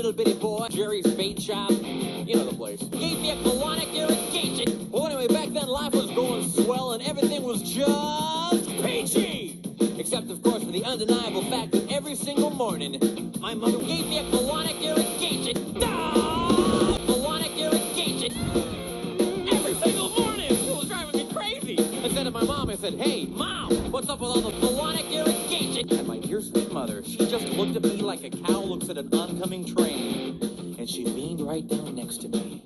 little bitty boy, Jerry's bait shop. You know the place. Gave me a colonic irrigation. Well, anyway, back then life was going swell and everything was just peachy. Except, of course, for the undeniable fact that every single morning, my mother gave me a colonic irrigation. Colonic irrigation. Every single morning. It was driving me crazy. I said to my mom, I said, hey, Mom, what's up with all the colonic irrigation? And my dear sweet mother, she just looked at me like a cow looks at an oncoming train. And she leaned right down next to me.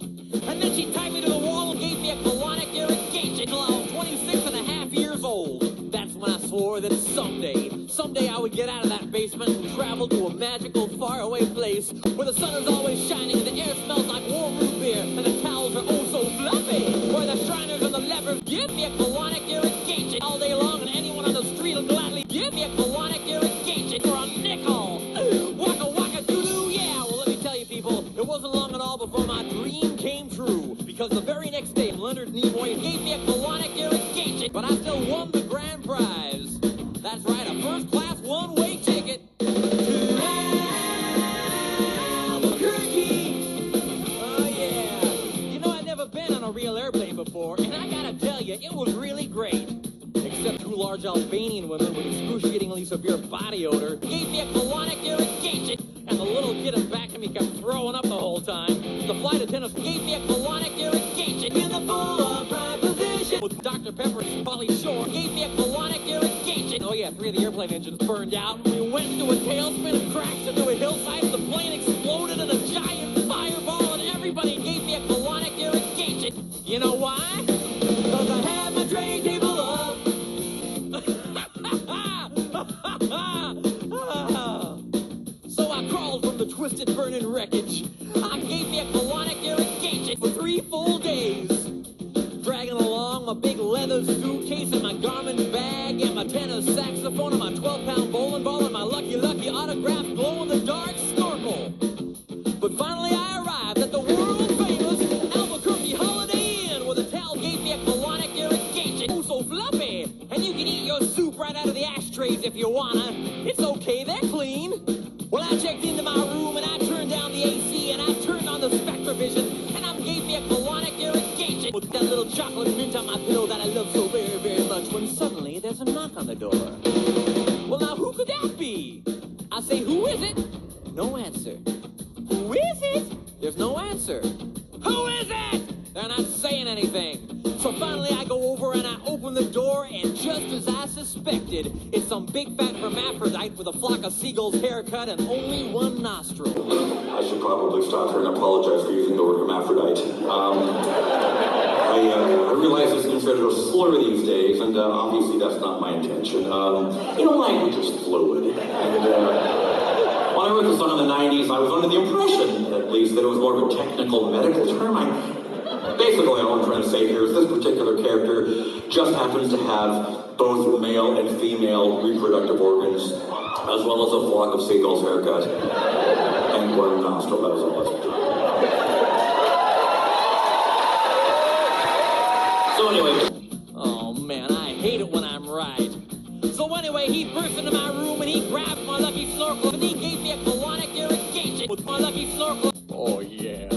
And then she tied me to the wall and gave me a colonic irrigation till I was 26 and a half years old. That's when I swore that someday I would get out of that basement and travel to a magical, faraway place where the sun is always shining and the air smells like warm root beer and the towels are oh so fluffy. Where the Shriners and the lepers give me a colonic irrigation all day long, and anyone on the street will gladly give me a colonic irrigation for a nickel. Waka waka doo-doo, yeah. Well, let me tell you, people, it wasn't long at all before my dream came true, because the very next day, Leonard Nimoy gave me a colonic irrigation, but I still won the grand prize. That's right, a first-class one-way ticket to Albuquerque. Oh, yeah. You know, I'd never been on a real airplane before, and I gotta tell you, it was really great. Except two large Albanian women with excruciatingly severe body odor gave me a colonic irrigation, and the little kid in back of me kept throwing up the whole time. The flight attendant gave me a colonic irrigation in the full upright position. With Dr. Pepper and Polly Shore gave me a colonic irrigation. Oh yeah, 3 of the airplane engines burned out. We went into a tailspin and crashed into a hillside. The plane exploded in a giant fireball, and everybody gave me a colonic irrigation. You know why? Because I had my tray table up. So I crawled from the twisted burning wreckage. I gave me a colonic irrigation for 3 full days. Dragging along my big leather suitcase and my Garmin bag and my tenor saxophone and my 12-pound bowling ball and my lucky autographed glow-in-the-dark snorkel. But finally I arrived at the world-famous Albuquerque Holiday Inn, where the towel gave me a colonic irrigation. Oh, so fluffy! And you can eat your soup right out of the ashtrays if you wanna. It's okay, they're clean. Well, I checked into my room and I turned down the AC and I turned on the Spectrovision and I gave me a colonic irrigation with that little chocolate mint on my pillow that I love so very, very much, when suddenly there's a knock on the door. Well, now who could that be? I say, who is it? No answer. Who is it? There's no answer. Who is it? They're not saying anything. So finally I go over and I open the door, and just as I suspected, it's some big fat hermaphrodite with a flock of seagulls haircut and only one nostril. I should probably stop here and apologize for using the word hermaphrodite. I realize it's considered a slur these days, and obviously that's not my intention. Language is fluid. And when I wrote this song in the 90s, I was under the impression, at least, that it was more of a technical medical term. Basically, all I'm trying to say here is this particular character just happens to have both male and female reproductive organs, as well as a flock of seagulls haircut and one nostril. That was all I was doing. So anyway. Oh man, I hate it when I'm right. So anyway, he burst into my room and he grabbed my lucky snorkel and he gave me a colonic irrigation with my lucky snorkel. Oh yeah.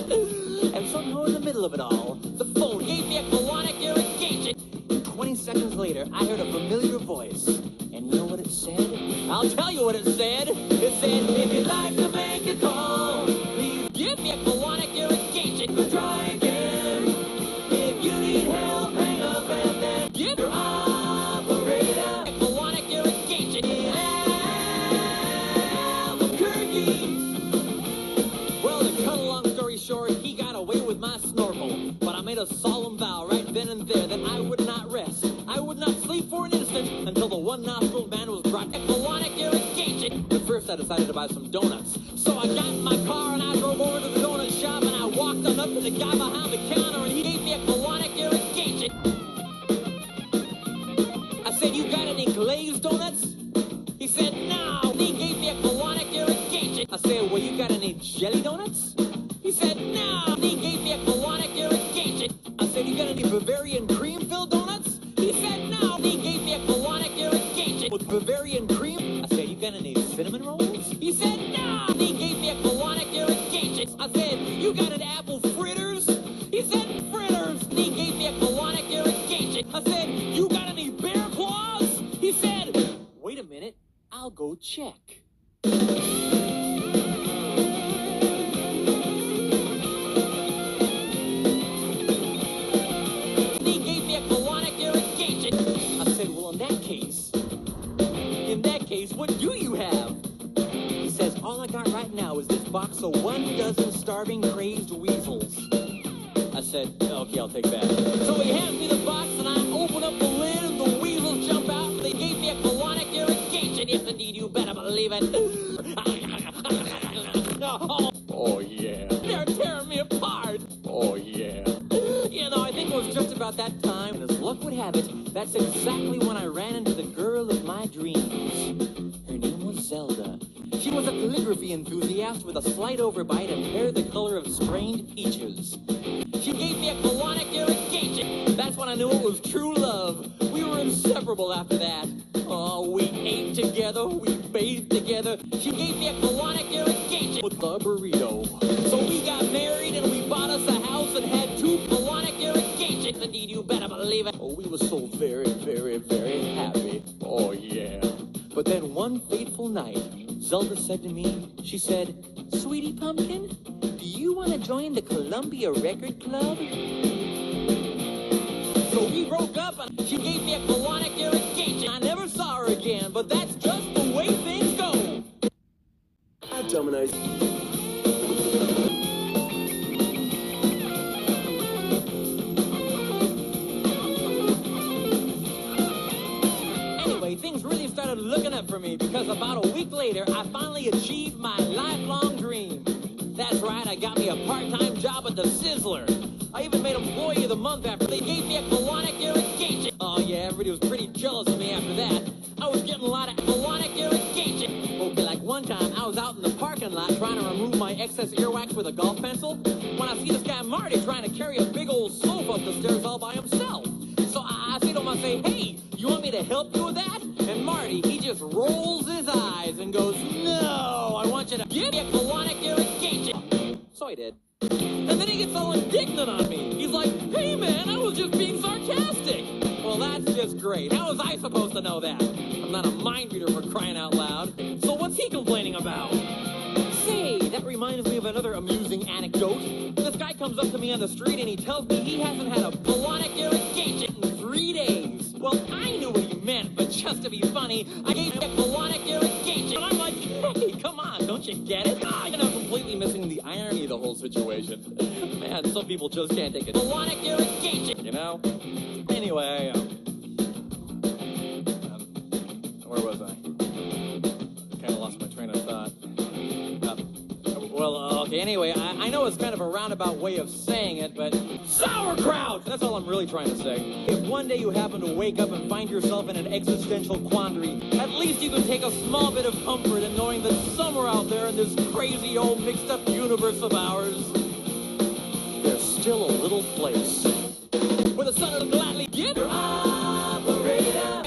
And somehow in the middle of it all, the phone gave me a colonic irrigation. And 20 seconds later, I heard a familiar voice. And you know what it said? I'll tell you what it said. It said, if you'd like to make a call, please give me a colonic irrigation. But try again. If you need help, hang up and then give your operator a colonic irrigation. Albuquerque. Well, to cut a long story short, he got away with my snorkel. But I made a solemn vow right then and there that I would not rest. I would not sleep for an instant until the one-nostril man was brought a colonic irrigation. But first I decided to buy some donuts. So I got in my car and I drove over to the donut shop and I walked on up to the guy behind the counter and he gave me a colonic irrigation. I said, you got any glazed donuts? He said, no. And he gave me a colonic irrigation. I said, well, you got any jelly donuts? He said, no. And he gave me a colonic irrigation. I said, you got any Bavarian cream-filled donuts? He said, no. And he gave me a colonic irrigation with Bavarian cream. I said, you got any cinnamon rolls? He said, no. And he gave me a colonic irrigation. check. They gave me a colonic irrigation. I said, well, in that case, what do you have? He says, all I got right now is this box of 12 starving, crazed weasels. I said, okay, I'll take that. So he hands me the box, and I open up the lid, and the weasels jump out, and they gave me a colonic irrigation. Yes, indeed, you better believe it. Oh, yeah. They're tearing me apart. Oh, yeah. You know, I think it was just about that time, and as luck would have it, that's exactly when I ran into the girl of my dreams. Her name was Zelda. She was a calligraphy enthusiast with a slight overbite and hair the color of strained peaches. She gave me a colonic irrigation. That's when I knew it was true love. We were inseparable after that. Oh, we ate together, we bathed together. She gave me a colonic irrigation with a burrito. So we got married and we bought us a house and had 2 colonic irrigations. Indeed, you better believe it. Oh, we were so very, very, very happy. Oh, yeah. But then one fateful night, Zelda said to me, she said, "Sweetie Pumpkin, do you want to join the Columbia Record Club?" So we broke up and she gave me a colonic irrigation. I never saw her again, but that's just the way things go. I dominoes. Anyway, things really started looking up for me because about a week later, I finally achieved my lifelong dream. That's right, I got me a part-time job at the Sizzler. I even made Employee of the Month after they gave me a colonic irrigation. Oh yeah, everybody was pretty jealous of me after that. I was getting a lot of colonic irrigation. Okay, like one time, I was out in the parking lot trying to remove my excess earwax with a golf pencil when I see this guy Marty trying to carry a big old sofa up the stairs all by himself. So I say to him, I say, "Hey, you want me to help you with that?" And Marty, he just rolls his eyes and goes, "No, I want you to give me a colonic irrigation." So I did. And then he gets all indignant on me. He's like, "Hey man, I was just being sarcastic." Well, that's just great. How was I supposed to know that? I'm not a mind reader for crying out loud. So what's he complaining about? Say, that reminds me of another amusing anecdote. This guy comes up to me on the street and he tells me he hasn't had a colonic irrigation in 3 days. Well, I knew what he meant, but just to be funny, I gave him a colonic irrigation. And I'm like, hey, come on, don't you get it? You know, completely missing the irony of the whole situation. Man, some people just can't take it. Colonic irrigation, you know? Anyway, where was I? Kind of lost my train of thought. Okay, anyway, I know it's kind of a roundabout way of saying it, but sauerkraut! That's all I'm really trying to say. If one day you happen to wake up and find yourself in an existential quandary, at least you can take a small bit of comfort in knowing that somewhere out there in this crazy old mixed up universe of ours, there's still a little place where the sun will gladly give your operator